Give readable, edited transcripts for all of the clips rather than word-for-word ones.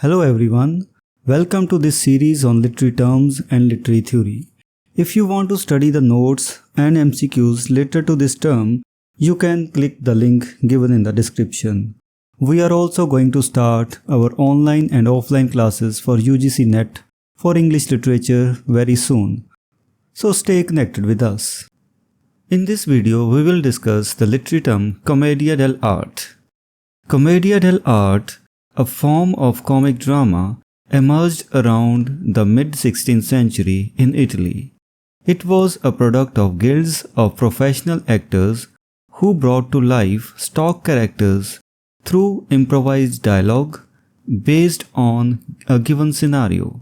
Hello everyone, welcome to this series on literary terms and literary theory. If you want to study the notes and MCQs related to this term, you can click the link given in the description. We are also going to start our online and offline classes for UGC NET for English literature very soon. So stay connected with us. In this video, we will discuss the literary term Commedia dell'arte. Commedia dell'arte, a form of comic drama, emerged around the mid-16th century in Italy. It was a product of guilds of professional actors who brought to life stock characters through improvised dialogue based on a given scenario.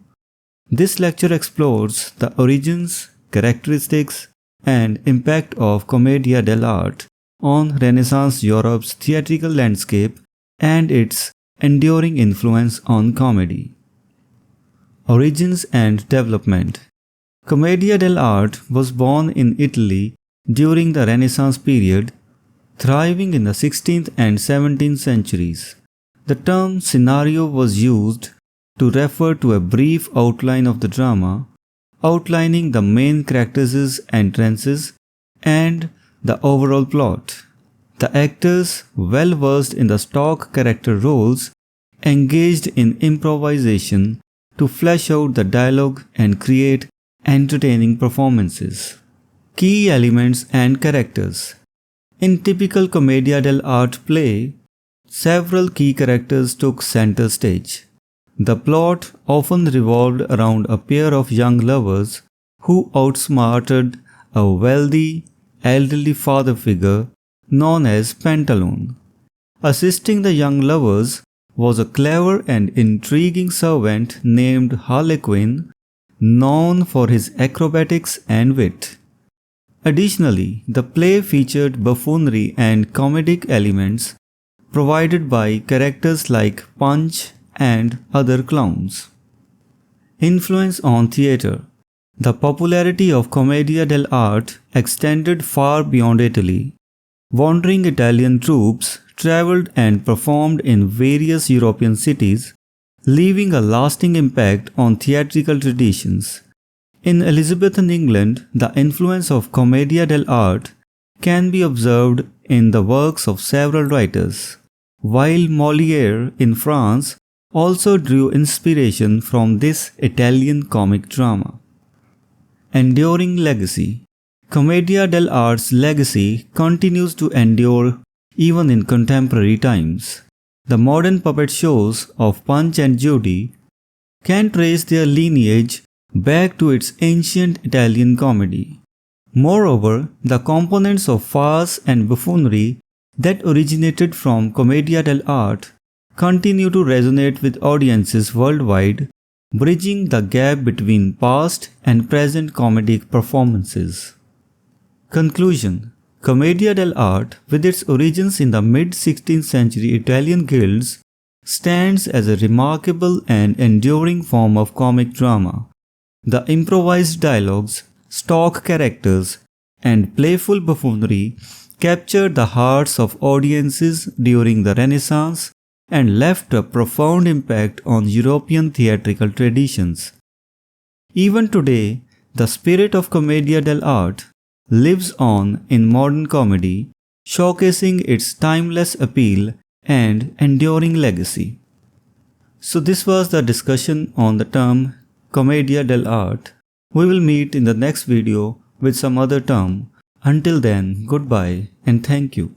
This lecture explores the origins, characteristics, and impact of Commedia dell'arte on Renaissance Europe's theatrical landscape and its enduring influence on comedy. Origins and development. Commedia dell'arte was born in Italy during the Renaissance period, thriving in the 16th and 17th centuries. The term scenario was used to refer to a brief outline of the drama, outlining the main characters' entrances and the overall plot. The actors, well versed in the stock character roles, engaged in improvisation to flesh out the dialogue and create entertaining performances. Key elements and characters. In typical Commedia dell'arte play, several key characters took center stage. The plot often revolved around a pair of young lovers who outsmarted a wealthy, elderly father figure known as Pantalone. Assisting the young lovers was a clever and intriguing servant named Harlequin, known for his acrobatics and wit. Additionally, the play featured buffoonery and comedic elements provided by characters like Punch and other clowns. Influence on theatre. The popularity of Commedia dell'arte extended far beyond Italy. Wandering Italian troupes traveled and performed in various European cities, leaving a lasting impact on theatrical traditions. In Elizabethan England, the influence of Commedia dell'arte can be observed in the works of several writers, while Molière in France also drew inspiration from this Italian comic drama. Enduring legacy. Commedia dell'arte's legacy continues to endure even in contemporary times. The modern puppet shows of Punch and Judy can trace their lineage back to its ancient Italian comedy. Moreover, the components of farce and buffoonery that originated from Commedia dell'arte continue to resonate with audiences worldwide, bridging the gap between past and present comedic performances. Conclusion. Commedia dell'arte, with its origins in the mid-16th century Italian guilds, stands as a remarkable and enduring form of comic drama. The improvised dialogues, stock characters, and playful buffoonery captured the hearts of audiences during the Renaissance and left a profound impact on European theatrical traditions. Even today, the spirit of Commedia dell'arte lives on in modern comedy, showcasing its timeless appeal and enduring legacy. So this was the discussion on the term Commedia dell'arte. We will meet in the next video with some other term. Until then, goodbye and thank you.